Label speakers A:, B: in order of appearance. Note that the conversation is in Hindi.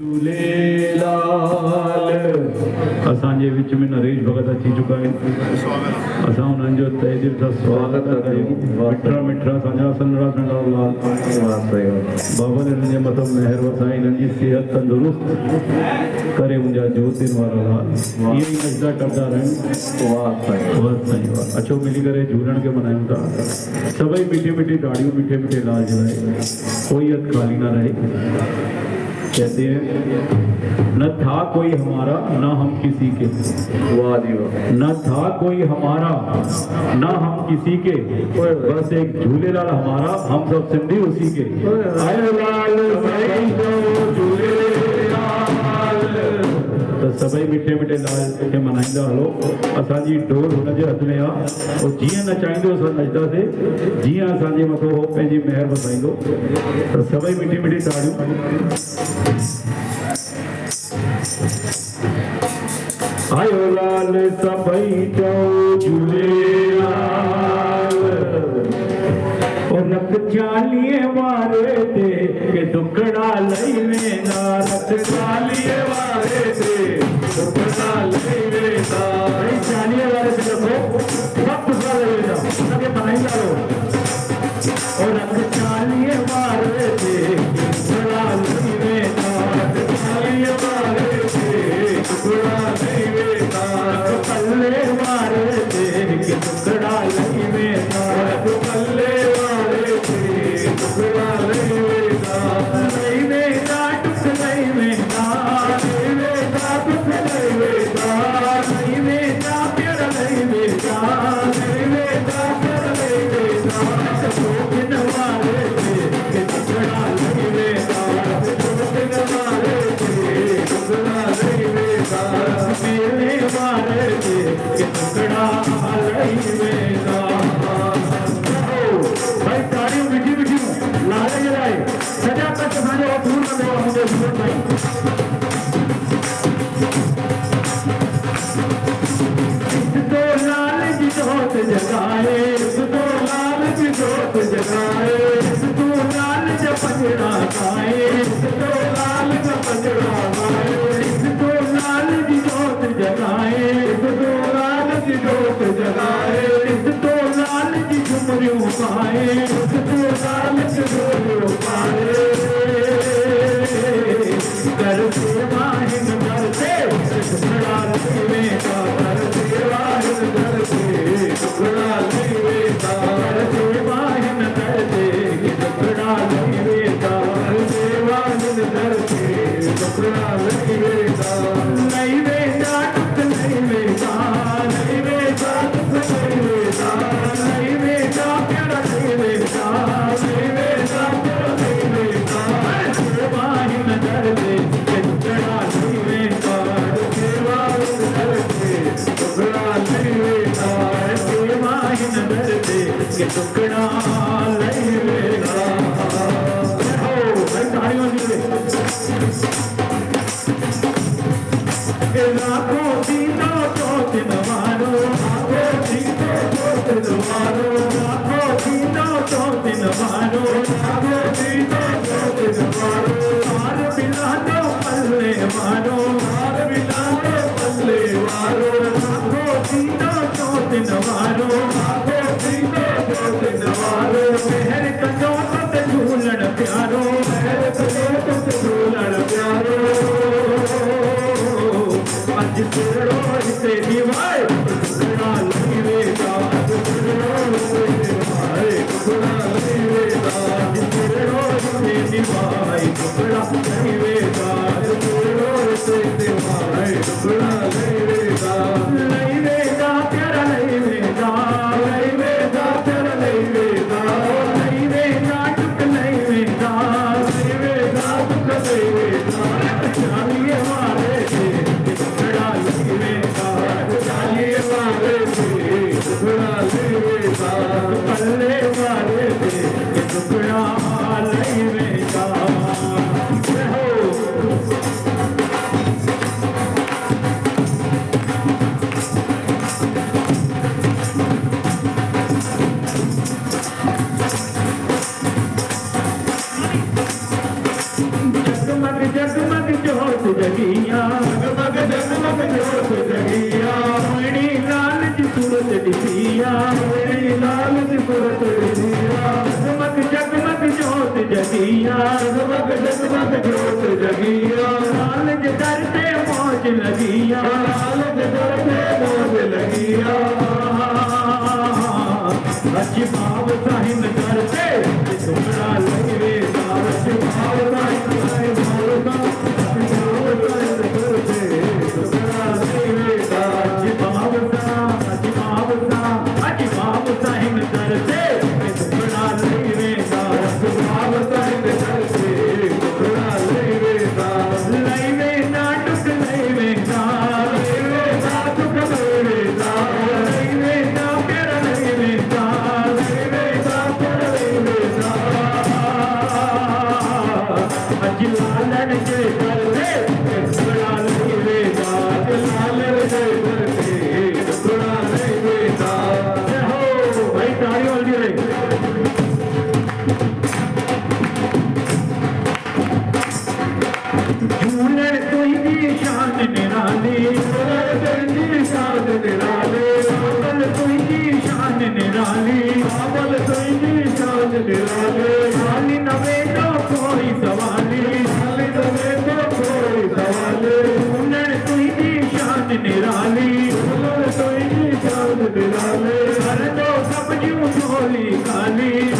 A: झूलेलाल। असांजे विच में नरेश भगत अची चुका आहिनि। असां उन्हनि जो तहे दिल सां स्वागत था कयूं। मिठड़ा मिठड़ा असांजा सन्हड़ा सन्हड़ा लाल बाबा ने हिननि जे मथां महिर वसाई, हिननि जी सिहत तंदुरुस्त करे मुंहिंजा ज्योतिन वारा लाल इहे ई नचंदा टपंदा रहनि। अचो मिली करे झूलण खे मल्हायूं था। सभई मीठी मीठी दाढ़ियूं, मीठे मीठे लाल जलाए, कोई हथ खाली ना रहे। कहते हैं न था कोई हमारा ना हम किसी के, न था कोई हमारा ना हम किसी के, बस एक झूलेलाल हमारा, हम सब सिंधी उसी के। आए लाल तो सभई मिठे मिठे लाल खे मल्हाईंदा हलो। असांजी डोर हुनजे हथ में आहे, और जीअं नचाईंदो असां नचंदासीं, जीअं असांजे मथां हो पंहिंजी महिर वसाईंदो। त सभई मिठी मिठी ताड़ियूं। आयो लाल सभई चओ झूलेलाल। ओ नक चालीहे वारे ते के दुखड़ा लई वेंदा, नक चालीहे वारे ते दुखड़ा लई वेंदा। चालीहे वारे ते रखो सब दुखड़ा लई वेंदा, उनखे मल्हाईंदा रहो। ओ नक चालीहे वारे ते दुखड़ा लई वेंदा, नक चालीहे वारे ते दुखड़ा लई वेंदा। पल्ले वारे ते के दुखड़ा लई वेंदा, पल्ले वारे ते दुखड़ा लई वेंदा। लई वेंदा टुक लई वेंदा, लई वेंदा टुक लई वेंदा, लई वेंदा पेड़ लई वेंदा, लई वेंदा पेड़ लई वेंदा। दिन वारे ते के दुखड़ा लई वेंदा, दिन वारे ते दुखड़ा लई वेंदा। मेले वारे ते के दुखड़ा लई वेंदा। भाई ताड़ियूं मिठी मिठियूं लाल जलाए सजा तक असांजो दूर न थियो मुंहिंजो जीवन भाई। तो लाल जी जोत जगाए, तो लाल जी जोत जगाए, तो लाल जा पंजड़ा गाए, तो लाल जा पंजड़ा गाए, तो लाल जी जोत जगाए, तो लाल जी जोत जगाए, तो लाल जी झुमरियूं पाए, तो लाल जी झुमरियूं पाए। कर सेवा हिन दर ते दुखड़ा लई वेंदा, कर सेवा हिन दर ते दुखड़ा लई वेंदा। कर सेवा हिन दर ते दुखड़ा लई वेंदा, कर सेवा हिन दर ते दुखड़ा लई वेंदा। लई वेंदा टुक लई वेंदा, लई वेंदा टुक लई वेंदा, लई वेंदा पेड़ लई वेंदा, लई वेंदा पेड़ लई वेंदा। सेवा हिन दर ते दुखड़ा लई वेंदा, सेवा हिन दर ते दुखड़ा लई वेंदा, सेवा हिन दर ते दुखड़ा लई वेंदा। हो भाई ताड़ियों दीजिए। लाखों दीनो तो दिन मारो, लाखों दीनो तो दिन मारो, लाखों दीनो तो दिन मारो, लाखों दीनो तो दिन मारो। हार मिला दो पल्ले मारो, हार मिला दो पल्ले मारो। लाखों दीनो तो दिन मारो, लाखों दीनो तो दिन मारो। मेहर कजो तो झूलण प्यारो, मेहर कजो तो झूलण प्यारो। अज तेरो हिते दीवाए दुखड़ा लई वेंदा, दुखड़ा लई दीवाए दुखड़ा लई वेंदा। अज तेरो हिते दीवाए दुखड़ा लई वेंदा, तेरो हिते दीवाए दुखड़ा लई वेंदा। लई वेंदा तेरा लई वेंदा, लई वेंदा तेरा लई वेंदा, लई वेंदा टुक लई वेंदा, लई वेंदा टुक लई वेंदा। चालीहे वारे ते दुखड़ा लई वेंदा। जगिया जगमग जगमग जोत जगिया मेरी लाल जी सूरत दिसिया मेरी लाल जी सूरत दिसिया जगमग जगमग जोत जगिया जगमग जगमग जोत जगिया लाल जी दर पे मौज लगिया लाल जी दर पे मौज लगिया अच्छी भाव साहिब दर पे टुकड़ा लगे अच्छी भाव साहिब निराली, हर दो सब जूं झोली खाली।